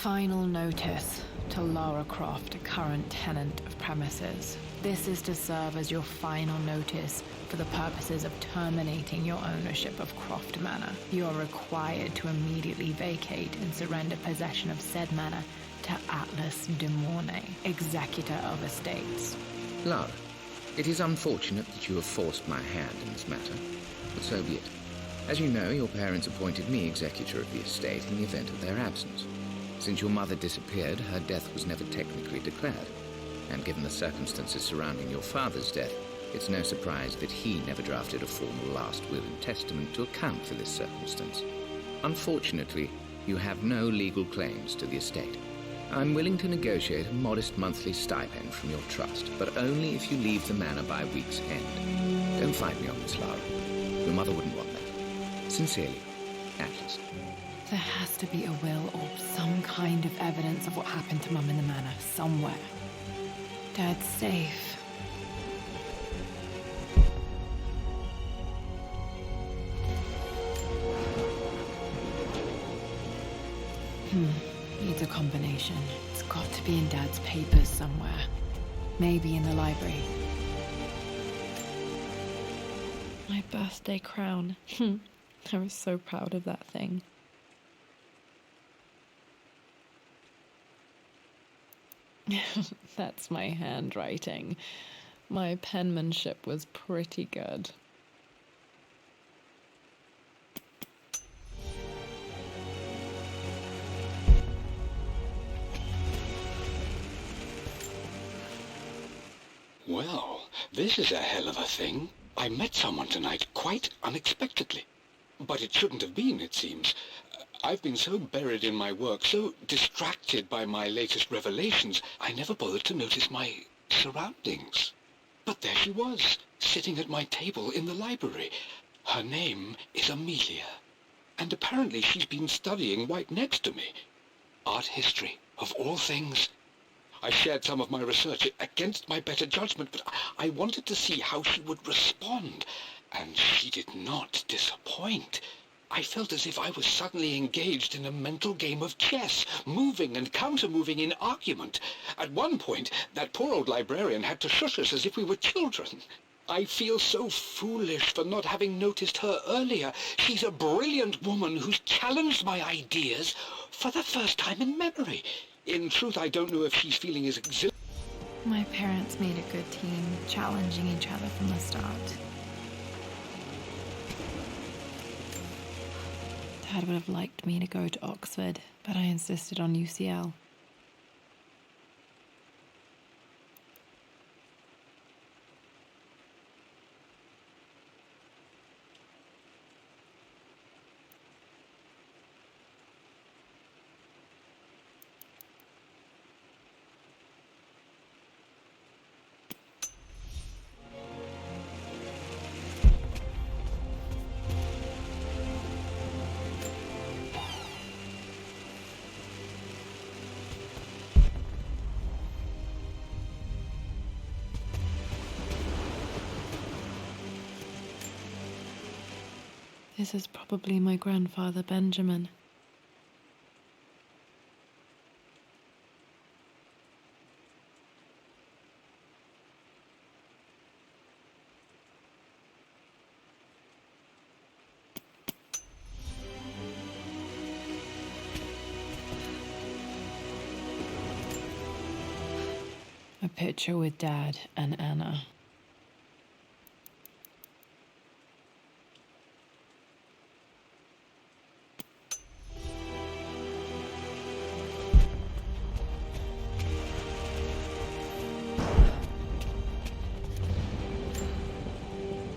Final notice to Lara Croft, current tenant of premises. This is to serve as your final notice for the purposes of terminating your ownership of Croft Manor. You are required to immediately vacate and surrender possession of said manor to Atlas de Mornay, executor of estates. Lara, it is unfortunate that you have forced my hand in this matter, but so be it. As you know, your parents appointed me executor of the estate in the event of their absence. Since your mother disappeared, her death was never technically declared. And given the circumstances surrounding your father's death, it's no surprise that he never drafted a formal last will and testament to account for this circumstance. Unfortunately, you have no legal claims to the estate. I'm willing to negotiate a modest monthly stipend from your trust, but only if you leave the manor by week's end. Don't fight me on this, Lara. Your mother wouldn't want that. Sincerely, Atlas. There has to be a will or some kind of evidence of what happened to Mum in the manor somewhere. Dad's safe. Needs a combination. It's got to be in Dad's papers somewhere. Maybe in the library. My birthday crown. I was so proud of that thing. That's my handwriting. My penmanship was pretty good. Well, this is a hell of a thing. I met someone tonight quite unexpectedly. But it shouldn't have been, it seems. I've been so buried in my work, so distracted by my latest revelations, I never bothered to notice my surroundings. But there she was, sitting at my table in the library. Her name is Amelia, and apparently she's been studying right next to me. Art history, of all things. I shared some of my research against my better judgment, but I wanted to see how she would respond, and she did not disappoint. I felt as if I was suddenly engaged in a mental game of chess, moving and counter-moving in argument. At one point, that poor old librarian had to shush us as if we were children. I feel so foolish for not having noticed her earlier. She's a brilliant woman who's challenged my ideas for the first time in memory. In truth, I don't know if she's feeling as exhilarated. My parents made a good team, challenging each other from the start. Dad would have liked me to go to Oxford, but I insisted on UCL. This is probably my grandfather, Benjamin. A picture with Dad and Anna.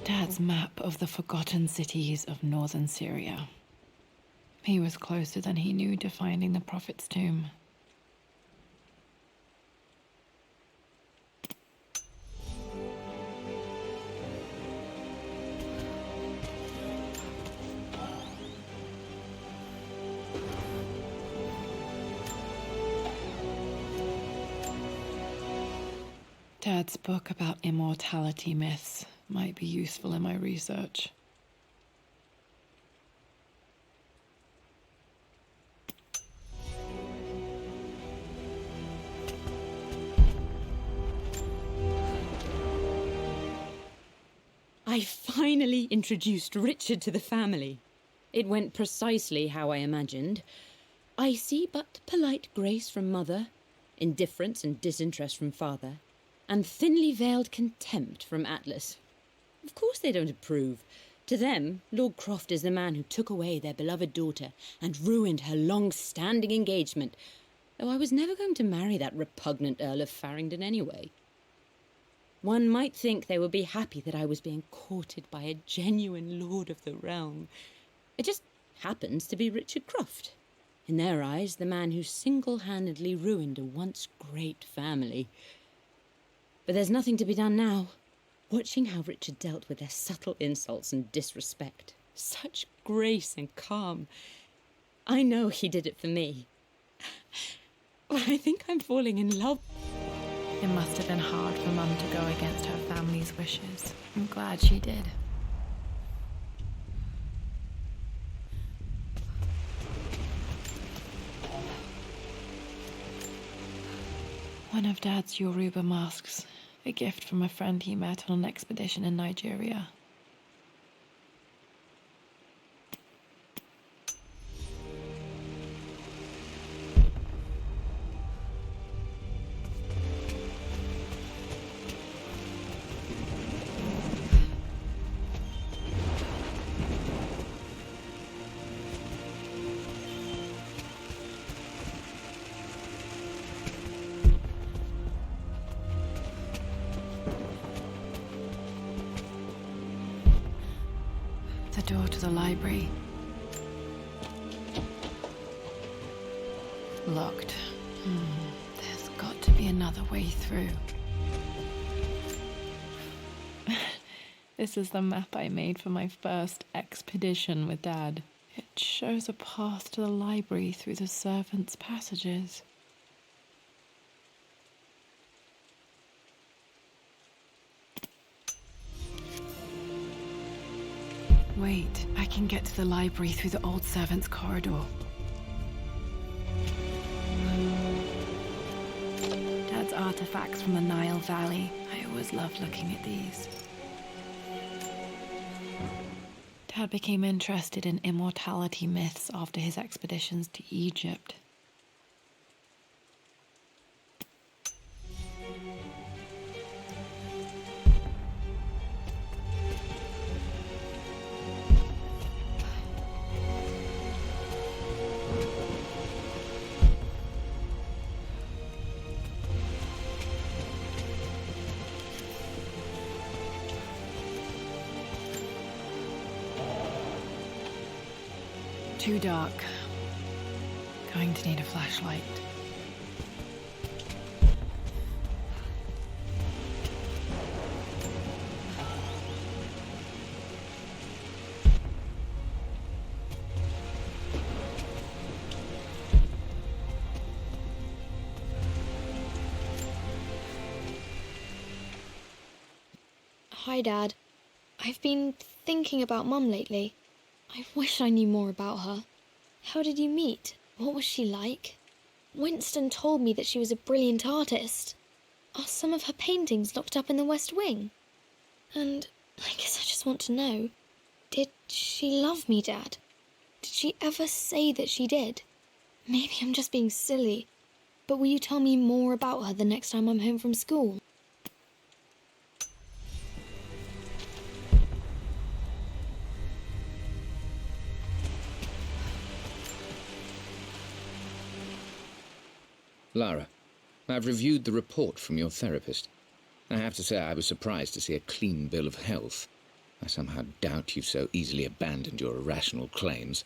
Dad's map of the forgotten cities of northern Syria. He was closer than he knew to finding the Prophet's tomb. Dad's book about immortality myths might be useful in my research. I finally introduced Richard to the family. It went precisely how I imagined. I see but polite grace from mother, indifference and disinterest from father, and thinly veiled contempt from Atlas. Of course they don't approve. To them, Lord Croft is the man who took away their beloved daughter and ruined her long-standing engagement, though I was never going to marry that repugnant Earl of Farringdon anyway. One might think they would be happy that I was being courted by a genuine lord of the realm. It just happens to be Richard Croft. In their eyes, the man who single-handedly ruined a once great family. But there's nothing to be done now. Watching how Richard dealt with their subtle insults and disrespect. Such grace and calm. I know he did it for me. I think I'm falling in love. It must have been hard for Mum to go against her family's wishes. I'm glad she did. One of Dad's Yoruba masks. A gift from a friend he met on an expedition in Nigeria. The door to the library. Locked. There's got to be another way through. This is the map I made for my first expedition with Dad. It shows a path to the library through the servants' passages. Wait, I can get to the library through the old servants' corridor. Dad's artifacts from the Nile Valley. I always loved looking at these. Dad became interested in immortality myths after his expeditions to Egypt. Too dark. Going to need a flashlight. Hi, Dad. I've been thinking about Mum lately. I wish I knew more about her. How did you meet? What was she like? Winston told me that she was a brilliant artist. Are some of her paintings locked up in the West Wing? And I guess I just want to know, did she love me, Dad? Did she ever say that she did? Maybe I'm just being silly, but will you tell me more about her the next time I'm home from school? Lara, I've reviewed the report from your therapist. I have to say I was surprised to see a clean bill of health. I somehow doubt you've so easily abandoned your irrational claims.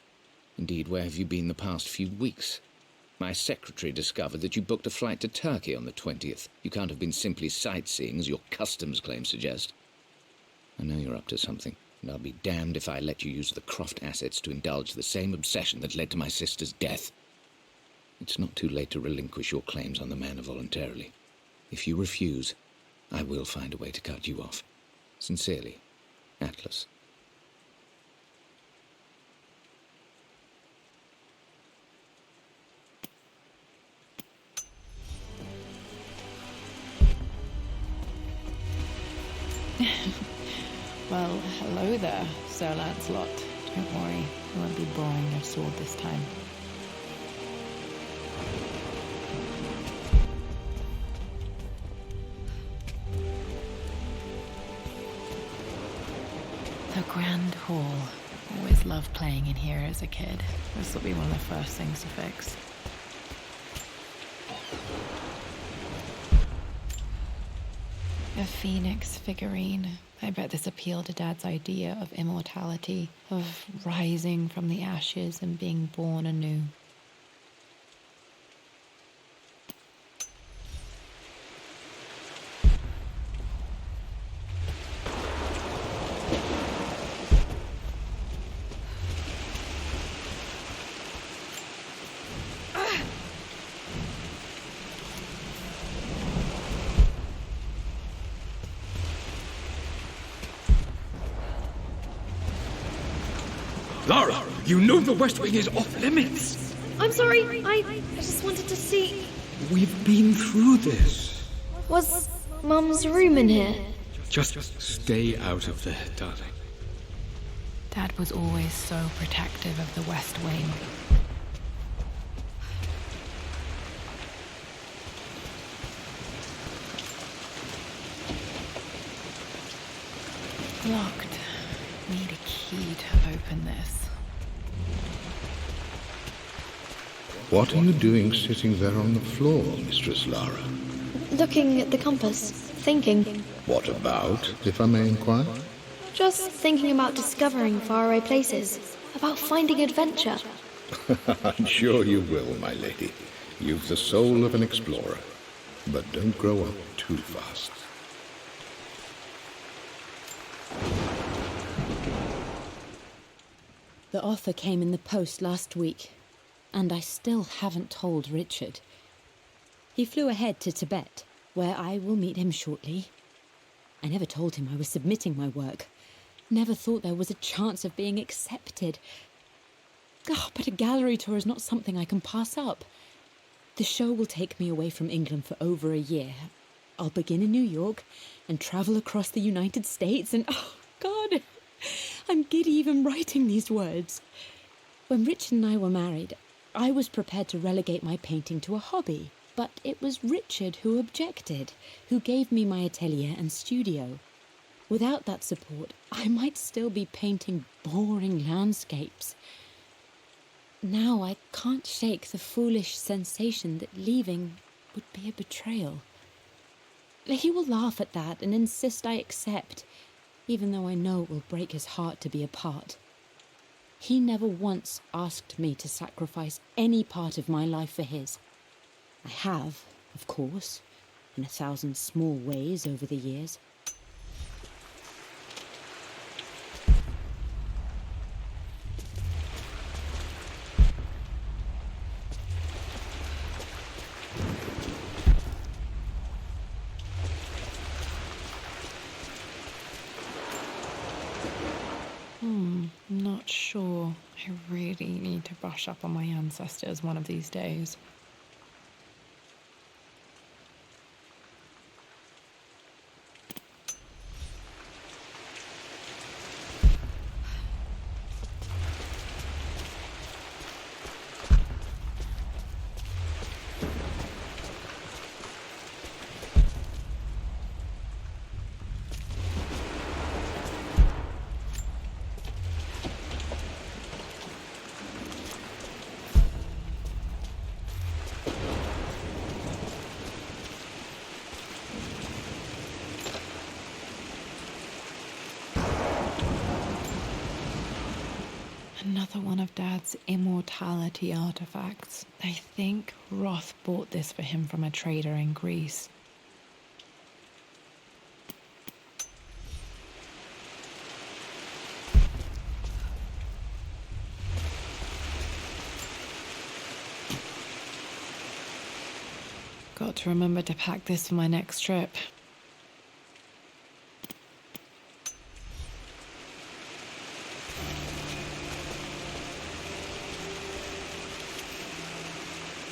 Indeed, where have you been the past few weeks? My secretary discovered that you booked a flight to Turkey on the 20th. You can't have been simply sightseeing, as your customs claims suggest. I know you're up to something, and I'll be damned if I let you use the Croft assets to indulge the same obsession that led to my sister's death. It's not too late to relinquish your claims on the manor voluntarily. If you refuse, I will find a way to cut you off. Sincerely, Atlas. Well, hello there, Sir Lancelot. Don't worry, I won't be borrowing your sword this time. The Grand Hall. Always loved playing in here as a kid. This will be one of the first things to fix. A phoenix figurine. I bet this appealed to Dad's idea of immortality, of rising from the ashes and being born anew. Lara, you know the West Wing is off limits. I'm sorry, I just wanted to see... We've been through this. Was Mum's room in here? Just stay out of there, darling. Dad was always so protective of the West Wing. Locked. Need a key to open this. What are you doing sitting there on the floor, Mistress Lara? Looking at the compass, thinking. What about, if I may inquire? Just thinking about discovering faraway places, about finding adventure. I'm sure you will, my lady. You've the soul of an explorer. But don't grow up too fast. The offer came in the post last week, and I still haven't told Richard. He flew ahead to Tibet, where I will meet him shortly. I never told him I was submitting my work. Never thought there was a chance of being accepted. Oh, but a gallery tour is not something I can pass up. The show will take me away from England for over a year. I'll begin in New York and travel across the United States and... oh, God! I'm giddy even writing these words. When Richard and I were married, I was prepared to relegate my painting to a hobby, but it was Richard who objected, who gave me my atelier and studio. Without that support, I might still be painting boring landscapes. Now I can't shake the foolish sensation that leaving would be a betrayal. He will laugh at that and insist I accept, even though I know it will break his heart to be apart. He never once asked me to sacrifice any part of my life for his. I have, of course, in 1,000 small ways over the years. Not sure. I really need to brush up on my ancestors one of these days. Another one of Dad's immortality artifacts. I think Roth bought this for him from a trader in Greece. Got to remember to pack this for my next trip.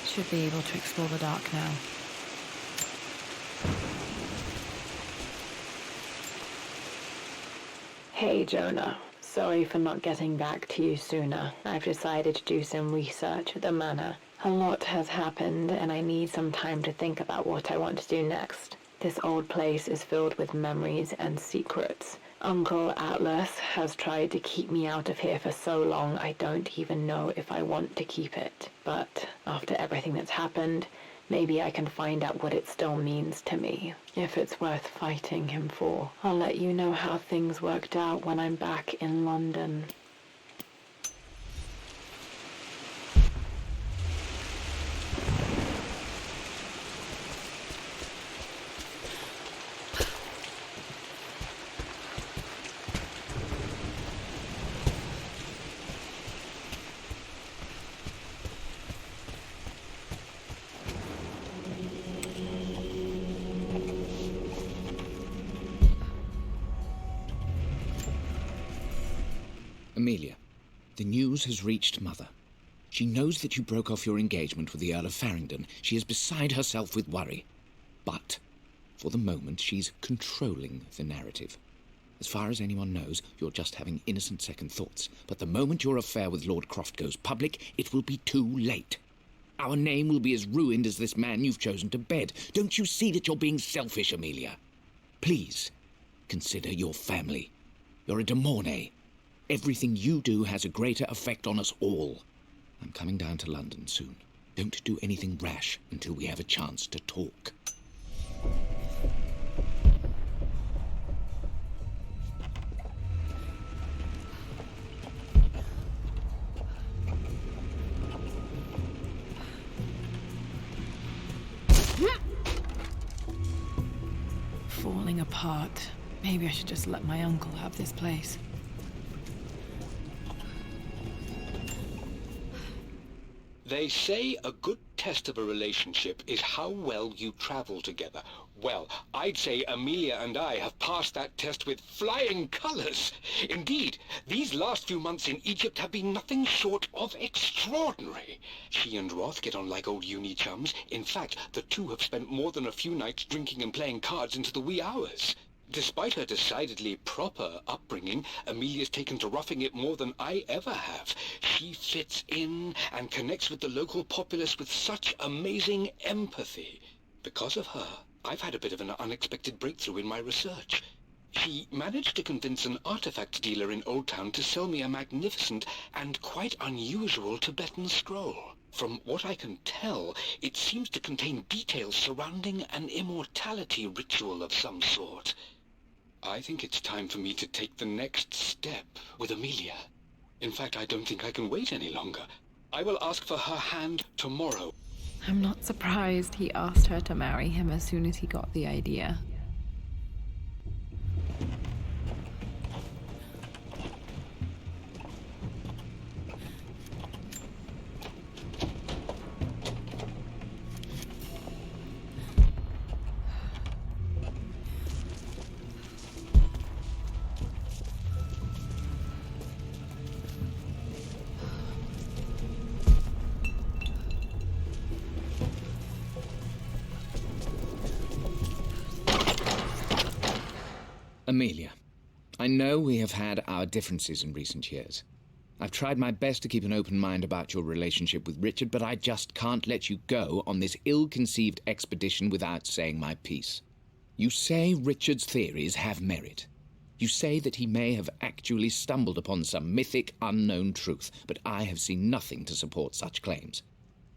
Should be able to explore the dark now. Hey, Jonah. Sorry for not getting back to you sooner. I've decided to do some research at the manor. A lot has happened, and I need some time to think about what I want to do next. This old place is filled with memories and secrets. Uncle Atlas has tried to keep me out of here for so long I don't even know if I want to keep it. But after everything that's happened, maybe I can find out what it still means to me. If it's worth fighting him for, I'll let you know how things worked out when I'm back in London. Amelia, the news has reached Mother. She knows that you broke off your engagement with the Earl of Farringdon. She is beside herself with worry. But, for the moment, she's controlling the narrative. As far as anyone knows, you're just having innocent second thoughts. But the moment your affair with Lord Croft goes public, it will be too late. Our name will be as ruined as this man you've chosen to bed. Don't you see that you're being selfish, Amelia? Please, consider your family. You're a de Mornay. Everything you do has a greater effect on us all. I'm coming down to London soon. Don't do anything rash until we have a chance to talk. Falling apart. Maybe I should just let my uncle have this place. They say a good test of a relationship is how well you travel together. Well, I'd say Amelia and I have passed that test with flying colors. Indeed, these last few months in Egypt have been nothing short of extraordinary. She and Roth get on like old uni chums. In fact, the two have spent more than a few nights drinking and playing cards into the wee hours. Despite her decidedly proper upbringing, Amelia's taken to roughing it more than I ever have. She fits in and connects with the local populace with such amazing empathy. Because of her, I've had a bit of an unexpected breakthrough in my research. She managed to convince an artifact dealer in Old Town to sell me a magnificent and quite unusual Tibetan scroll. From what I can tell, it seems to contain details surrounding an immortality ritual of some sort. I think it's time for me to take the next step with Amelia. In fact, I don't think I can wait any longer. I will ask for her hand tomorrow. I'm not surprised he asked her to marry him as soon as he got the idea. Amelia, I know we have had our differences in recent years. I've tried my best to keep an open mind about your relationship with Richard, but I just can't let you go on this ill-conceived expedition without saying my piece. You say Richard's theories have merit. You say that he may have actually stumbled upon some mythic, unknown truth, but I have seen nothing to support such claims.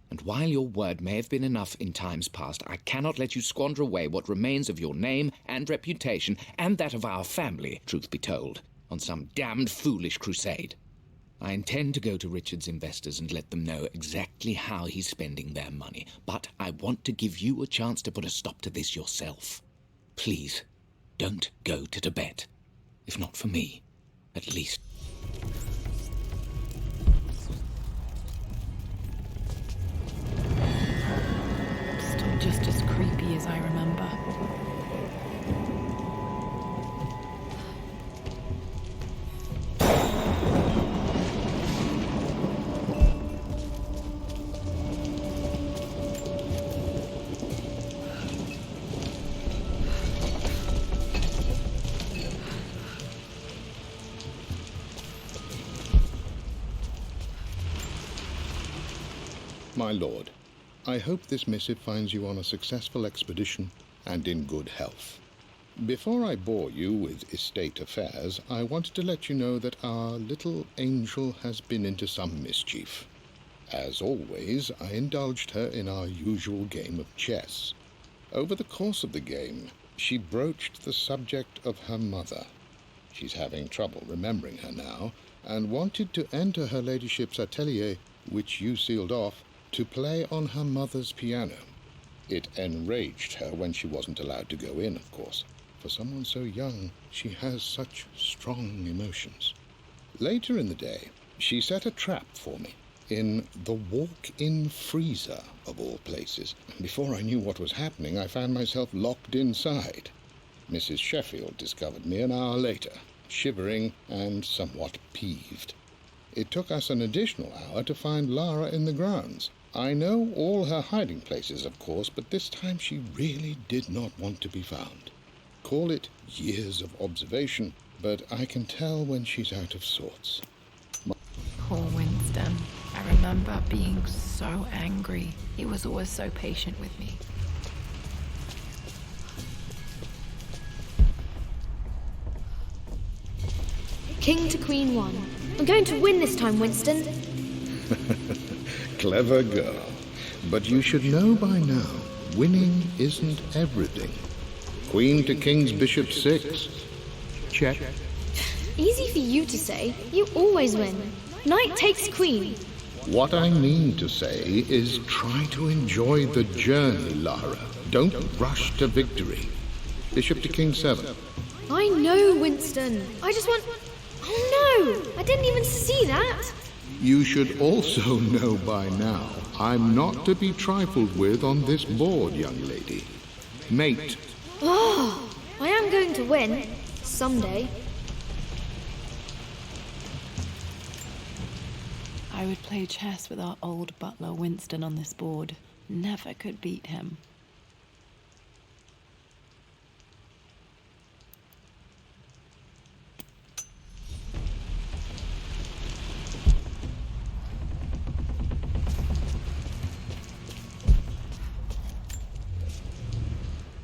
And while your word may have been enough in times past, I cannot let you squander away what remains of your name and reputation, and that of our family, truth be told, on some damned foolish crusade. I intend to go to Richard's investors and let them know exactly how he's spending their money, but I want to give you a chance to put a stop to this yourself. Please, don't go to Tibet. If not for me, at least... Still just as creepy as I remember. My lord, I hope this missive finds you on a successful expedition and in good health. Before I bore you with estate affairs, I wanted to let you know that our little angel has been into some mischief. As always, I indulged her in our usual game of chess. Over the course of the game, she broached the subject of her mother. She's having trouble remembering her now, and wanted to enter her ladyship's atelier, which you sealed off, to play on her mother's piano. It enraged her when she wasn't allowed to go in, of course. For someone so young, she has such strong emotions. Later in the day, she set a trap for me in the walk-in freezer, of all places. And before I knew what was happening, I found myself locked inside. Mrs. Sheffield discovered me an hour later, shivering and somewhat peeved. It took us an additional hour to find Lara in the grounds. I know all her hiding places, of course, but this time she really did not want to be found. Call it years of observation, but I can tell when she's out of sorts. Poor Winston. I remember being so angry. He was always so patient with me. King to Queen 1. I'm going to win this time, Winston. Clever girl. But you should know by now, winning isn't everything. Queen to King's Bishop 6. Check. Easy for you to say. You always win. Knight takes queen. What I mean to say is try to enjoy the journey, Lara. Don't rush to victory. Bishop to King 7. I know, Winston. I just want... Oh no! I didn't even see that. You should also know by now, I'm not to be trifled with on this board, young lady. Mate. Oh, I am going to win. Someday. I would play chess with our old butler Winston on this board. Never could beat him.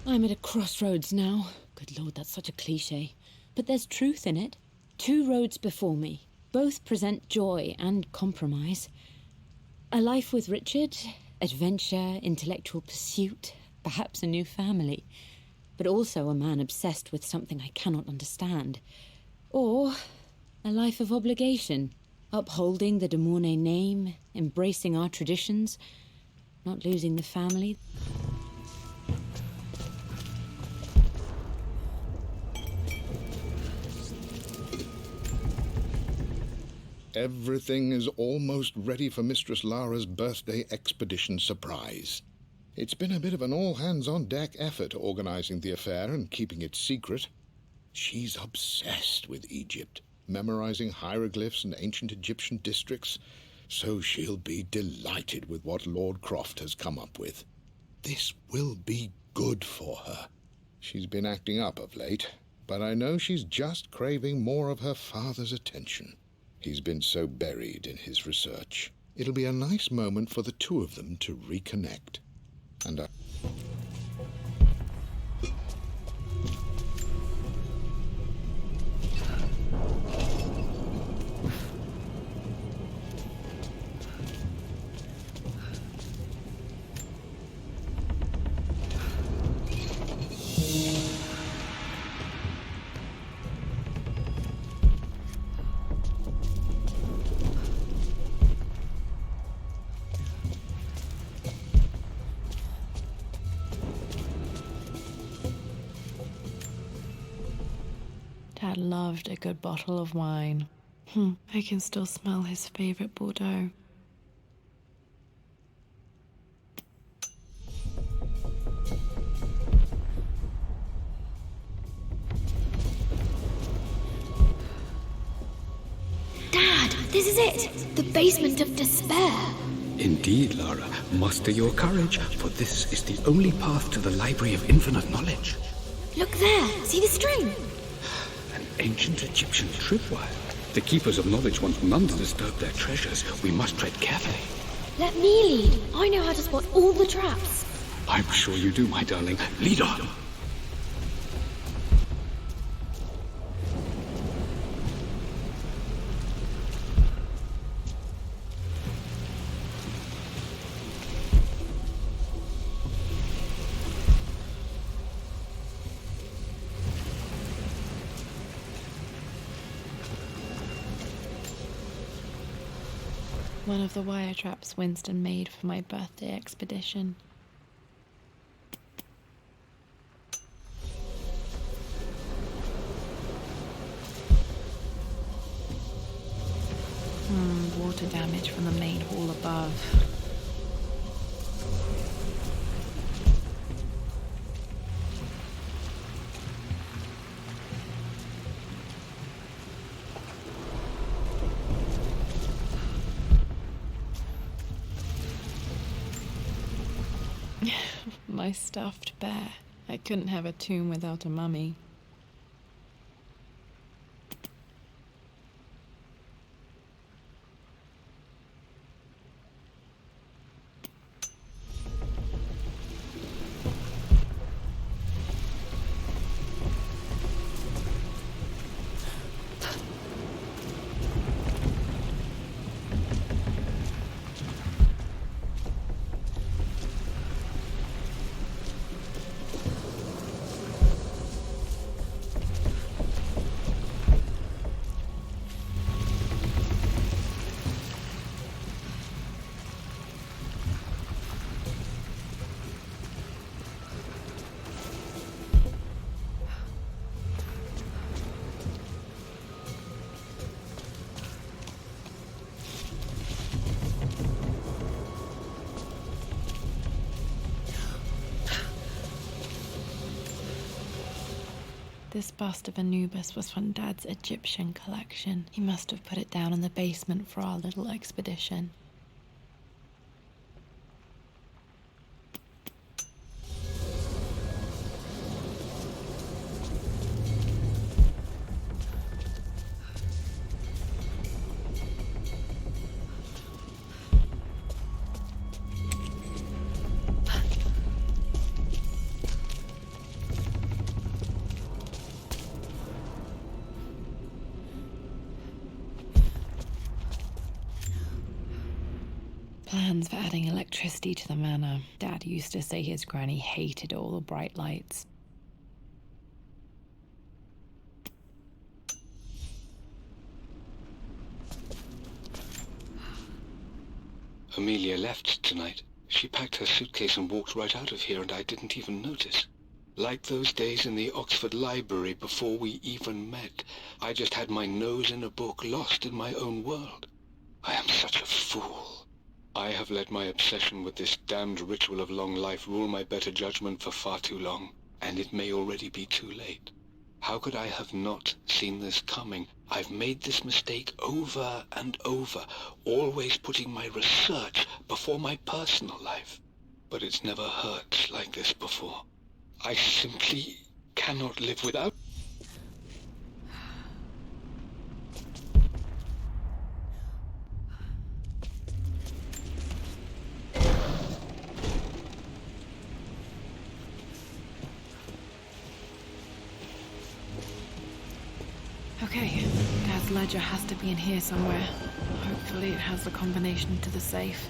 I'm at a crossroads now. Good Lord, that's such a cliché. But there's truth in it. 2 roads before me. Both present joy and compromise. A life with Richard, adventure, intellectual pursuit, perhaps a new family. But also a man obsessed with something I cannot understand. Or a life of obligation, upholding the de Mornay name, embracing our traditions, not losing the family. Everything is almost ready for Mistress Lara's birthday expedition surprise. It's been a bit of an all-hands-on-deck effort organizing the affair and keeping it secret. She's obsessed with Egypt, memorizing hieroglyphs and ancient Egyptian districts, so she'll be delighted with what Lord Croft has come up with. This will be good for her. She's been acting up of late, but I know she's just craving more of her father's attention. He's been so buried in his research. It'll be a nice moment for the 2 of them to reconnect. And Dad loved a good bottle of wine. I can still smell his favorite Bordeaux. Dad, this is it. The basement of despair. Indeed, Lara. Muster your courage, for this is the only path to the Library of Infinite Knowledge. Look there. See the string? An ancient Egyptian tripwire. The Keepers of Knowledge want none to disturb their treasures. We must tread carefully. Let me lead. I know how to spot all the traps. I'm sure you do, my darling. Lead on. One of the wire traps Winston made for my birthday expedition. Water damage from the main hall above. My stuffed bear. I couldn't have a tomb without a mummy. This bust of Anubis was from Dad's Egyptian collection. He must have put it down in the basement for our little expedition. Plans for adding electricity to the manor. Dad used to say his granny hated all the bright lights. Amelia left tonight. She packed her suitcase and walked right out of here, and I didn't even notice. Like those days in the Oxford Library before we even met. I just had my nose in a book, lost in my own world. I am such a fool. I have let my obsession with this damned ritual of long life rule my better judgment for far too long, and it may already be too late. How could I have not seen this coming? I've made this mistake over and over, always putting my research before my personal life. But it's never hurt like this before. I simply cannot live without... Okay, Dad's ledger has to be in here somewhere. Hopefully it has the combination to the safe.